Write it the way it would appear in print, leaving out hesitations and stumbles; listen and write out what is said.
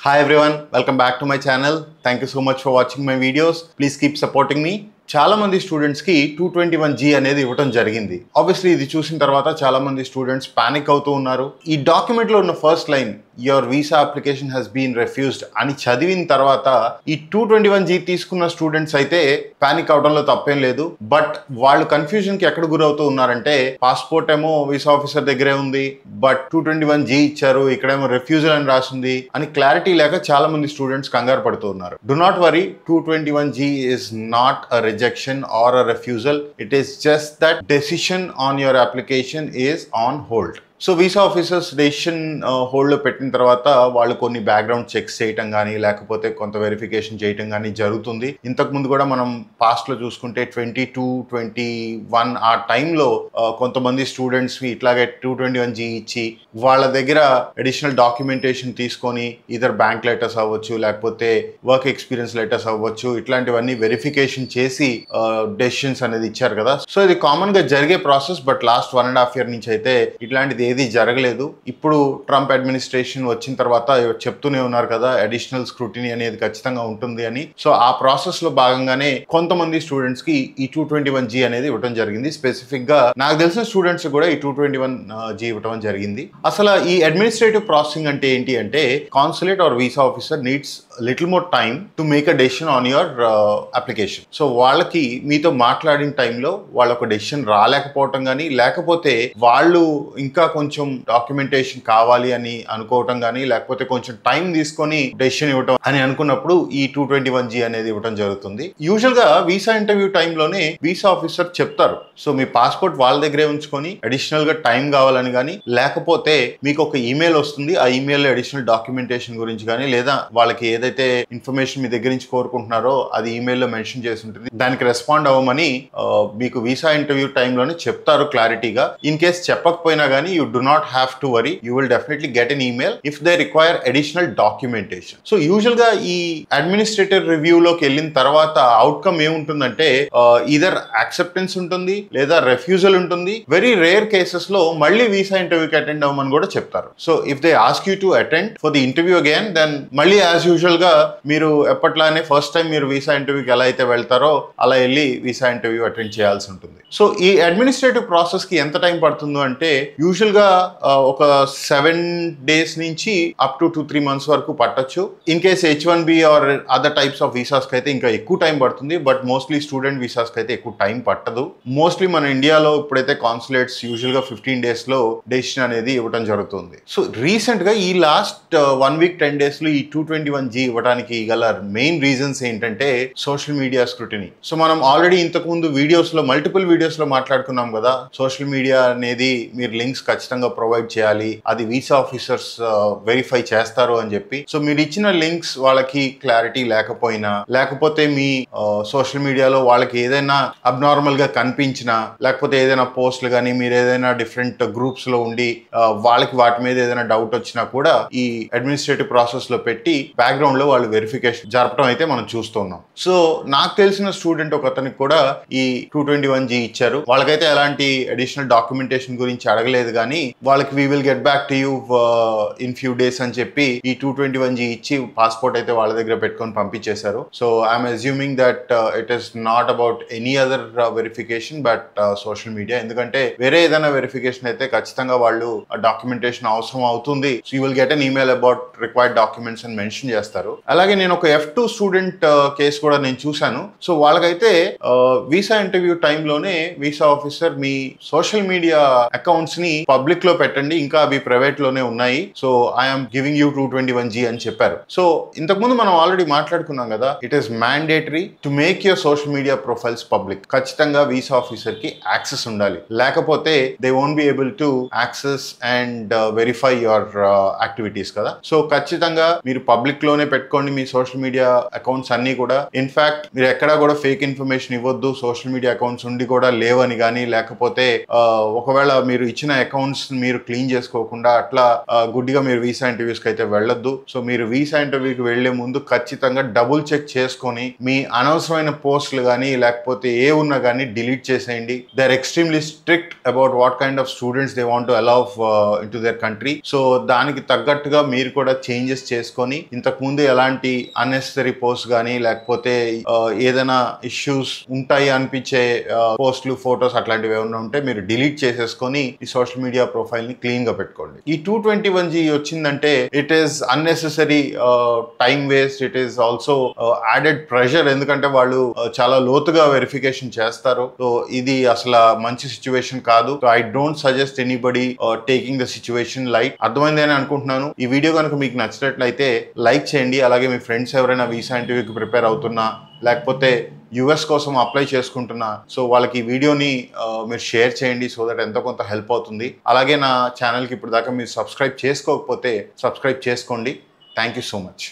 Hi everyone, welcome back to my channel. Thank you so much for watching my videos. Please keep supporting me. చాలా మంది students కి 221G అనేది ఇవ్వడం జరిగింది. Obviously ఇది చూసిన తర్వాత చాలా మంది స్టూడెంట్స్ పానిక్ అవుతూ ఉన్నారు. ఈ డాక్యుమెంట్ లో ఉన్న first line your visa application has been refused అని చదివిన తర్వాత ఈ 221G తీసుకున్న స్టూడెంట్స్ అయితే పానిక్ అవడంలో తప్పేం లేదు. బట్ వాళ్ళు కన్ఫ్యూజన్ కి ఎక్కడ గురవుతూ ఉన్నారంటే పాస్పోర్ట్ ఏమో వీసా ఆఫీసర్ దగ్గరే ఉంది, బట్ 221G ఇచ్చారు, ఇక్కడేమో రిఫ్యూజల్ అని రాసింది అని క్లారిటీ లేక చాలా మంది స్టూడెంట్స్ కంగారు పడుతూ ఉన్నారు. Do not worry, 221G is not a rejection or a refusal. It is just that decision on your application is on hold. So visa officers decision హోల్డ్లో పెట్టిన తర్వాత వాళ్ళు కొన్ని బ్యాక్గ్రౌండ్ చెక్స్ చేయటం కానీ లేకపోతే కొంత వెరిఫికేషన్ చేయటం కానీ జరుగుతుంది. ఇంతకుముందు కూడా మనం పాస్ట్లో చూసుకుంటే 22, 21 ఆ టైంలో కొంతమంది స్టూడెంట్స్వి ఇట్లాగే 221G ఇచ్చి వాళ్ళ దగ్గర అడిషనల్ డాక్యుమెంటేషన్ తీసుకొని ఇదర్ బ్యాంక్ లెటర్స్ అవ్వచ్చు లేకపోతే వర్క్ ఎక్స్పీరియన్స్ లెటర్స్ అవ్వచ్చు, ఇట్లాంటివన్నీ వెరిఫికేషన్ చేసి డెసిషన్స్ అనేది ఇచ్చారు కదా. సో ఇది కామన్గా జరిగే ప్రాసెస్. బట్ లాస్ట్ 1.5 year నుంచి అయితే ఇట్లాంటిది ఏది జరగలేదు. ఇప్పుడు ట్రంప్ అడ్మినిస్ట్రేషన్ వచ్చిన తర్వాత చెప్తూనే ఉన్నారు కదా అడిషనల్ స్క్రూటినీ అనేది ఖచ్చితంగా ఉంటుంది అని. సో ఆ ప్రాసెస్ లో భాగంగానే కొంతమంది స్టూడెంట్స్ కి ఈ 221G అనేది ఇవ్వడం జరిగింది. స్పెసిఫిక్ గా నాకు తెలిసిన స్టూడెంట్స్ కూడా ఈ 221G ఇవ్వడం జరిగింది. అసలు ఈ అడ్మినిస్ట్రేటివ్ ప్రాసెసింగ్ అంటే ఏంటి అంటే consulate or visa officer needs little more time to make a decision on your application. So వాళ్ళకి మీతో మాట్లాడిన టైంలో వాళ్ళ ఒక డెసిషన్ రాలేకపోవటం కానీ లేకపోతే వాళ్ళు ఇంకా కొంచెం డాక్యుమెంటేషన్ కావాలి అని అనుకోవటం కానీ లేకపోతే కొంచెం టైం తీసుకొని డెసిషన్ ఇవ్వటం అని అనుకున్నప్పుడు ఈ 221G అనేది ఇవ్వడం జరుగుతుంది. యూజువల్ గా వీసా ఇంటర్వ్యూ టైంలోనే వీసా ఆఫీసర్ చెప్తారు, సో మీ పాస్పోర్ట్ వాళ్ళ దగ్గరే ఉంచుకొని అడిషనల్ గా టైం కావాలని కానీ లేకపోతే మీకు ఒక ఈమెయిల్ వస్తుంది, ఆ ఈమెయిల్ అడిషనల్ డాక్యుమెంటేషన్ గురించి కానీ లేదా వాళ్ళకి ఏదైతే ఇన్ఫర్మేషన్ మీ దగ్గర నుంచి కోరుకుంటున్నారో అది ఈమెయిల్లో మెన్షన్ చేసి ఉంటుంది, దానికి రెస్పాండ్ అవ్వమని మీకు వీసా ఇంటర్వ్యూ టైంలోనే చెప్తారు క్లారిటీగా. ఇన్ కేస్ చెప్పకపోయినా కానీ you do not have to worry, you will definitely get an email if they require additional documentation. So usual గా ఈ అడ్మినిస్ట్రేటివ్ రివ్యూ లోకి వెళ్ళిన తర్వాత అవుట్కమ్ ఏముంటుందంటే ఈదర్ యాక్సెప్టెన్స్ ఉంటుంది లేదా రెఫ్యూజల్ ఉంటుంది. వెరీ రేర్ కేసెస్ లో మళ్ళీ వీసా ఇంటర్వ్యూకి అటెండ్ అవ్వమని కూడా చెప్తారు. So if they ask you to attend for the interview again then మళ్ళీ యాజ్ యూజువల్ గా మీరు ఎప్పట్లానే ఫస్ట్ టైం మీరు వీసా ఇంటర్వ్యూకి ఎలా అయితే వెళ్తారో అలా వెళ్ళి వీసా ఇంటర్వ్యూ అటెండ్ చేయాల్సి ఉంటుంది. సో ఈ అడ్మినిస్ట్రేటివ్ ప్రాసెస్ కి ఎంత టైం పడుతుందో అంటే యూజువల్ గా ఒక 7 days నుంచి అప్ టు 2-3 months వరకు పట్టొచ్చు. In case H1B or other types of visas కి అయితే ఇంకా ఎక్కువ టైం పడుతుంది. బట్ మోస్ట్లీ స్టూడెంట్ వీసాస్ కి అయితే ఎక్కువ టైం పట్టదు. మోస్ట్లీ మన ఇండియాలో ఇప్పుడైతే కాన్సులేట్స్ యూజువల్ గా 15 days లో డెసిషన్ అనేది ఇవ్వడం జరుగుతుంది. సో రీసెంట్ గా ఈ లాస్ట్ 1 week 10 days లో ఈ 221G ఇవ్వడానికి గల మెయిన్ రీజన్స్ ఏంటంటే సోషల్ మీడియా స్క్రూటినీ. సో మనం ఆల్రెడీ ఇంతకు ముందు వీడియోస్ లో మల్టిపుల్ వీడియోస్ లో మాట్లాడుకున్నాం కదా, సోషల్ మీడియా అనేది మీరు లింక్స్ ఖచ్చితంగా ప్రొవైడ్ చేయాలి, అది వీసా ఆఫీసర్స్ వెరిఫై చేస్తారు అని చెప్పి. సో మీరు ఇచ్చిన లింక్స్ వాళ్ళకి క్లారిటీ లేకపోయినా లేకపోతే మీ సోషల్ మీడియాలో వాళ్ళకి ఏదైనా అబ్నార్మల్ గా కనిపించినా లేకపోతే ఏదైనా పోస్టులు కానీ మీరు ఏదైనా డిఫరెంట్ గ్రూప్స్ లో ఉండి వాళ్ళకి వాటి మీద ఏదైనా డౌట్ వచ్చినా కూడా ఈ అడ్మినిస్ట్రేటివ్ ప్రాసెస్ లో పెట్టి బ్యాక్గ్రౌండ్ లో వాళ్ళు వెరిఫికేషన్ జరపడం అయితే మనం చూస్తున్నాం. సో నాకు తెలిసిన స్టూడెంట్ ఒక అతనికి కూడా ఈ 221G ఇచ్చారు. వాళ్ళకైతే ఎలాంటి అడిషనల్ డాక్యుమెంటేషన్ గురించి అడగలేదు కానీ వాళ్ళకి we will get back to you in few days అని చెప్పి ఈ 221G ఇచ్చి పాస్పోర్ట్ అయితే వాళ్ళ దగ్గర పెట్టుకొని పంపించేశారు. So I'm assuming that it is not about any other verification but social media. ఎందుకంటే వేరే ఏదైనా వెరిఫికేషన్ అయితే ఖచ్చితంగా వాళ్ళు డాక్యుమెంటేషన్ అవసరం అవుతుంది. So you will get an email about required documents అని మెన్షన్ చేస్తారు. అలాగే నేను ఒక F2 స్టూడెంట్ కేసు కూడా నేను చూశాను. సో వాళ్ళకైతే వీసా ఇంటర్వ్యూ టైంలోనే వీసా ఆఫీసర్ మీ సోషల్ మీడియా అకౌంట్స్ ని పబ్లిక్ లో పెట్టండి, ఇంకా అవి ప్రైవేట్ లోనే ఉన్నాయి, so I'm giving you 221G అని చెప్పారు. సో ఇంతకుముందు మనం ఆల్రెడీ మాట్లాడుకున్నాం కదా, it is mandatory to make your social media profiles public. ఖచ్చితంగా వీసా ఆఫీసర్ కి యాక్సెస్ ఉండాలి, లేకపోతే they won't be able to access and verify your activities కదా. సో ఖచ్చితంగా మీరు పబ్లిక్ లోనే పెట్టుకోండి మీ సోషల్ మీడియా అకౌంట్స్ అన్ని కూడా. ఇన్ఫాక్ట్ మీరు ఎక్కడా కూడా ఫేక్ ఇన్ఫర్మేషన్ ఇవ్వద్దు, సోషల్ మీడియా అకౌంట్స్ ఉండి కూడా లేవని కానీ లేకపోతే ఒకవేళ మీరు ఇచ్చిన అకౌంట్స్ అకౌంట్స్ మీరు క్లీన్ చేసుకోకుండా అట్లా గుడ్డిగా మీరు వీసా ఇంటర్వ్యూస్కి అయితే వెళ్ళొద్దు. సో మీరు వీసా ఇంటర్వ్యూకి వెళ్లే ముందు ఖచ్చితంగా డబుల్ చెక్ చేసుకొని మీ అనవసరమైన పోస్టులు కానీ లేకపోతే ఏ ఉన్నా కానీ డిలీట్ చేసేయండి. They are extremely strict about what kind of students they want to allow in to their country. So దానికి తగ్గట్టుగా మీరు కూడా చేంజెస్ చేసుకొని ఇంతకు ముందు ఎలాంటి అన్నెసరీ పోస్ట్ కానీ లేకపోతే ఏదైనా ఇష్యూస్ ఉంటాయి అనిపించే పోస్టులు ఫొటోస్ అట్లాంటివి ఏమైనా ఉంటే మీరు డిలీట్ చేసేసుకొని ఈ సోషల్ మీడియా ప్రొఫైల్ ని క్లీన్ గా పెట్టుకోండి. ఈ 221G వచ్చిందంటే it is unnecessary time waste, it is also added pressure. ఎందుకంటే వాళ్ళు చాలా లోతుగా వెరిఫికేషన్ చేస్తారు. సో ఇది అసలు మంచి సిచ్యువేషన్ కాదు. So I don't suggest anybody taking the situation light. అర్థమైందని అనుకుంటున్నాను. ఈ వీడియో కనుక మీకు నచ్చినట్లయితే లైక్ చేయండి. అలాగే మీ ఫ్రెండ్స్ ఎవరైనా వీసా ఇంటర్వ్యూకి ప్రిపేర్ అవుతున్నా లేకపోతే యుఎస్ కోసం అప్లై చేసుకుంటున్నా సో వాళ్ళకి ఈ వీడియోని మీరు షేర్ చేయండి. సో దట్ ఎంతో కొంత హెల్ప్ అవుతుంది. అలాగే నా ఛానల్కి ఇప్పుడు దాకా మీరు సబ్స్క్రైబ్ చేసుకోకపోతే సబ్స్క్రైబ్ చేసుకోండి. Thank you so much.